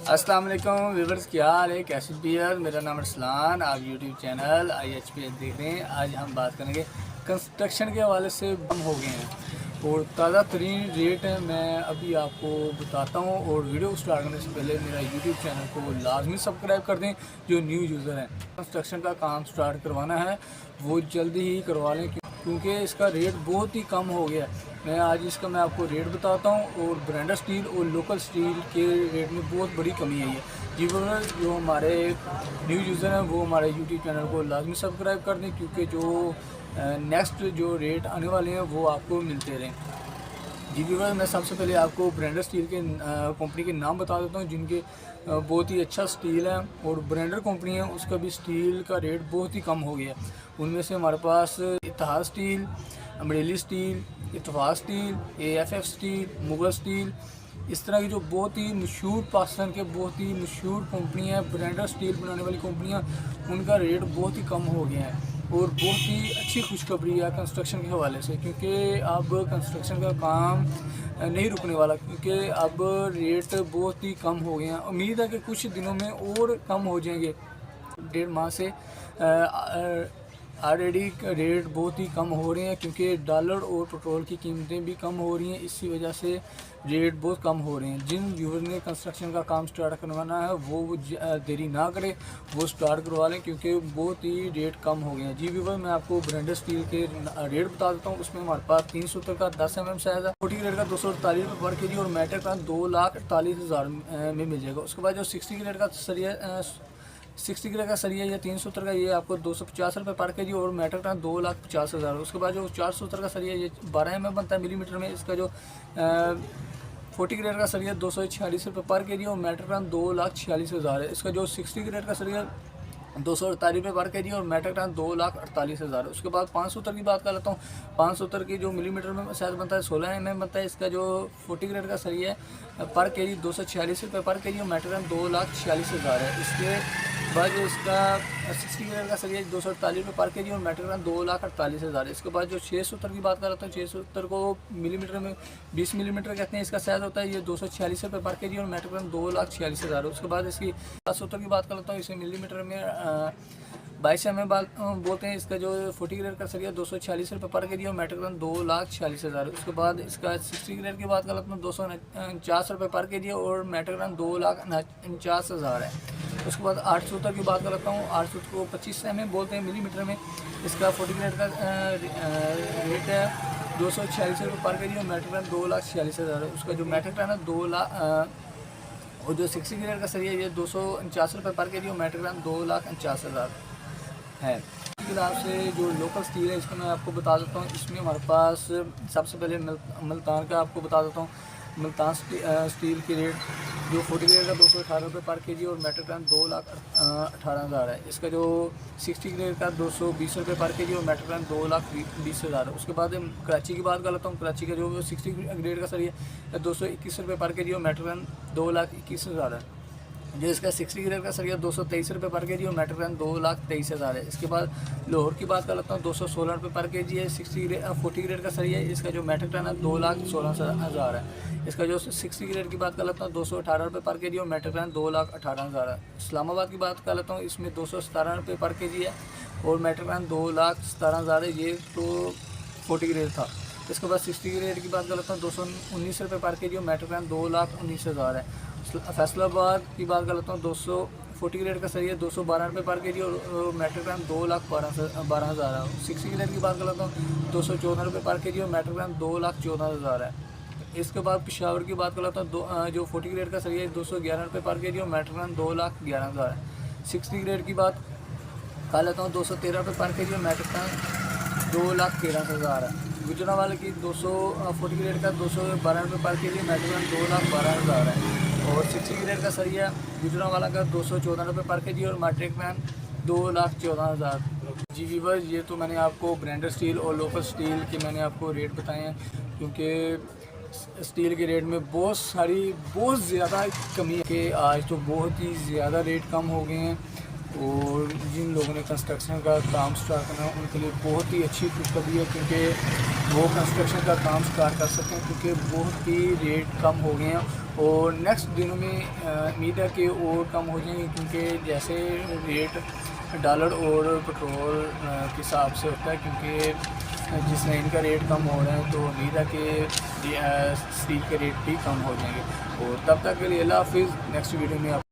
अस्सलाम वालेकुम व्यूअर्स, क्या हाल है, कैसे बियर। मेरा नाम अरसलान, आप यूट्यूब चैनल IHP देख रहे हैं। आज हम बात करेंगे कंस्ट्रक्शन के हवाले से बम हो गए हैं और ताज़ा तरीन रेट है मैं अभी आपको बताता हूं। और वीडियो स्टार्ट करने से पहले मेरा यूट्यूब चैनल को लाजमी सब्सक्राइब कर दें। जो न्यू यूज़र हैं, कंस्ट्रक्शन का काम स्टार्ट करवाना है वो जल्दी ही करवा लें क्योंकि इसका रेट बहुत ही कम हो गया है। मैं आज इसका मैं आपको रेट बताता हूँ और ब्रांडेड स्टील और लोकल स्टील के रेट में बहुत बड़ी कमी आई है। जी व्यूअर्स, जो हमारे न्यू यूज़र हैं वो हमारे यूट्यूब चैनल को लाजमी सब्सक्राइब कर दें क्योंकि जो नेक्स्ट जो रेट आने वाले हैं वो आपको मिलते रहें। जी व्यूअर्स, मैं सबसे पहले आपको ब्रांडेड स्टील के कंपनी के नाम बता देता हूँ जिनके बहुत ही अच्छा स्टील है और ब्रांडेड कंपनी है, उसका भी स्टील का रेट बहुत ही कम हो गया। उनमें से हमारे पास इतिहाद स्टील, अमरेली स्टील, इत्तेफाक steel, AFF steel, Mughal steel, इस तरह की जो बहुत ही मशहूर पाकिस्तान के बहुत ही मशहूर कंपनियाँ ब्रांडेड स्टील बनाने वाली कंपनियाँ, उनका रेट बहुत ही कम हो गया है। और बहुत ही अच्छी खुशखबरी है कंस्ट्रक्शन के हवाले से क्योंकि अब कंस्ट्रक्शन का काम नहीं रुकने वाला क्योंकि अब रेट बहुत ही कम हो गए हैं। उम्मीद है कि कुछ दिनों में और कम हो जाएंगे। 1.5 माह से ऑलरेडी रेट बहुत ही कम हो रहे हैं क्योंकि डॉलर और पेट्रोल की कीमतें भी कम हो रही हैं। इसी वजह से रेट बहुत कम हो रहे हैं। जिन व्यूअर ने कंस्ट्रक्शन का काम स्टार्ट करवाना है वो देरी ना करें, वो स्टार्ट करवा लें क्योंकि बहुत ही रेट कम हो गए हैं। जी व्यूअर, मैं आपको ब्रांडेड स्टील के रेट बता देता हूँ। उसमें हमारे पास 370 का 10 mm साइज है, 40 ग्रेड का 248 रुपये पर केजी और मेटल का 2,48,000 में मिल जाएगा। उसके बाद जो 60 ग्रेड का सरिया 60 ग्रेड का सरिया या 370 का ये आपको 250 रुपये पर केजी और मेटल का 2,50,000। उसके बाद जो 470 का सरिया ये 12 mm बनता है मिलीमीटर में, इसका जो 40 ग्रेड का सरिया 246 रुपये पर केजी और मेटल का 2,46,000 है। इसका जो 60 ग्रेड का सरिया 248 रुपये पर केजी और मेट्रिक टन 2,48,000। उसके बाद 570 की बात कर लेता हूँ। 570 की जो मिलीमीटर में साइज बनता है 16 mm बनता है। इसका जो 40 ग्रेड का सरिया है पर केजी 246 रुपये पर केजी और मेट्रिक टन 2,46,000 है। इसके बाद जो इसका 60 ग्रेड का सरिया 248 रुपये पर केजी और मेट्रिक टन 2,48,000 है। इसके बाद जो 670 की बात कर लेता हूँ, 670 को मिलीमीटर में 20 मिलीमीटर कहते हैं। इसका साइज़ होता है ये 246 रुपये पर केजी और मेट्रिक टन 2,46,000। उसके बाद इसकी 770 की बात कर लेता हूँ, इसे मिलीमीटर में 22 mm बोलते हैं। इसका जो 40 ग्रेड का सरिया 246 रुपये पर केजी और मेट्रिक टन 2,46,000। उसके बाद इसका 60 ग्रेड की बात कर लेता हूँ, 249 रुपये पर केजी और मेट्रिक टन 2,49,000 है। उसके बाद 870 की बात कर लेता हूँ। 870 को 25 mm बोलते हैं मिलीमीटर में। इसका 40 ग्रेड का रेट है 246 रुपये पर केजी और मेट्रिक टन 2,46,000 है। उसका जो मेट्रिक टन है 2 लाख और जो 60 ग्रेड का सरिया ये 249 रुपये पर केजी और मेट्रिक टन 2,49,000 है। इसके हिसाब से जो लोकल स्टील है इसको मैं आपको बता देता हूँ। इसमें हमारे पास सबसे पहले मुल्तान का आपको बता देता हूँ। मुल्तान स्टील की रेट जो 40 ग्रेड का 218 रुपये पर केजी और मेट्रिक टन 2,18,000 है। इसका जो 60 ग्रेड का 220 रुपये पर केजी और मेट्रिक टन 2,20,000 है। उसके बाद कराची की बात कर लेता हूँ। कराची का जो 60 ग्रेड का सरिया 221 रुपये पर केजी और मेट्रिक टन 2,21,000 है। जो इसका 60 ग्रेड का सरिया 223 रुपये पर केजी और मेट्रिक टन 2,23,000 है। इसके बाद लाहौर की बात कर लेता हूँ, 216 रुपये पर केजी है। 40 ग्रेड का सरिया है, इसका जो मेट्रिक टन है 2,16,000 है। इसका जो 60 ग्रेड की बात कर लेता हूँ 218 रुपये पर केजी और मेट्रिक टन 2,18,000 है। इस्लामाबाद की बात कर लेता हूँ, इसमें 217 रुपये पर केजी है और मेट्रिक टन 2,17,000 है। ये तो 40 ग्रेड था। इसके बाद 60 ग्रेड की बात कर लेता हूँ, 219 रुपये पर केजी और मेट्रिक टन 2,19,000 है। फैसलाबाद की बात कर लेता हूँ, 40 ग्रेड का सरिया 212 रुपये पर केजी और मेट्रिक टन 2,12,000 है। 60 ग्रेड की बात कर लेता हूँ, 214 रुपये पर केजी और मेट्रिक टन 2,14,000 है। इसके बाद पेशावर की बात कर लेता हूँ, जो 40 ग्रेड का सरिया 211 रुपये पर केजी और मेट्रिक टन 2,11,000 है। 60 ग्रेड की बात कर लेता हूँ, 213 रुपये पर केजी और मेट्रिक टन 2,13,000 है। गुजरांवाला की 40 ग्रेड का 212 रुपये पर केजी मेट्रिक टन 2,12,000 है। और 60 ग्रेड का सरिया गुजरांवाला का 214 रुपये पर केजी और मेट्रिक टन 2,14,000। जी व्यूअर्स, ये तो मैंने आपको ब्रांडेड स्टील और लोकल स्टील के मैंने आपको रेट बताए हैं क्योंकि स्टील के रेट में बहुत ज़्यादा कमी है कि आज तो बहुत ही ज़्यादा रेट कम हो गए हैं। और जिन लोगों ने कंस्ट्रक्शन का काम स्टार्ट करना है उनके लिए बहुत ही अच्छी खुशखबरी है क्योंकि वो कंस्ट्रक्शन का काम स्टार्ट कर सकते हैं क्योंकि बहुत ही रेट कम हो गए हैं और नेक्स्ट दिनों में उम्मीद है कि और कम हो जाएंगे, क्योंकि जैसे रेट डॉलर और पेट्रोल के हिसाब से होता है, क्योंकि जिस लाइन का रेट कम हो रहा है तो उम्मीद है कि स्टील के रेट भी कम हो जाएंगे। और तब तक के लिए अल्लाह हाफिज़। नेक्स्ट वीडियो में आप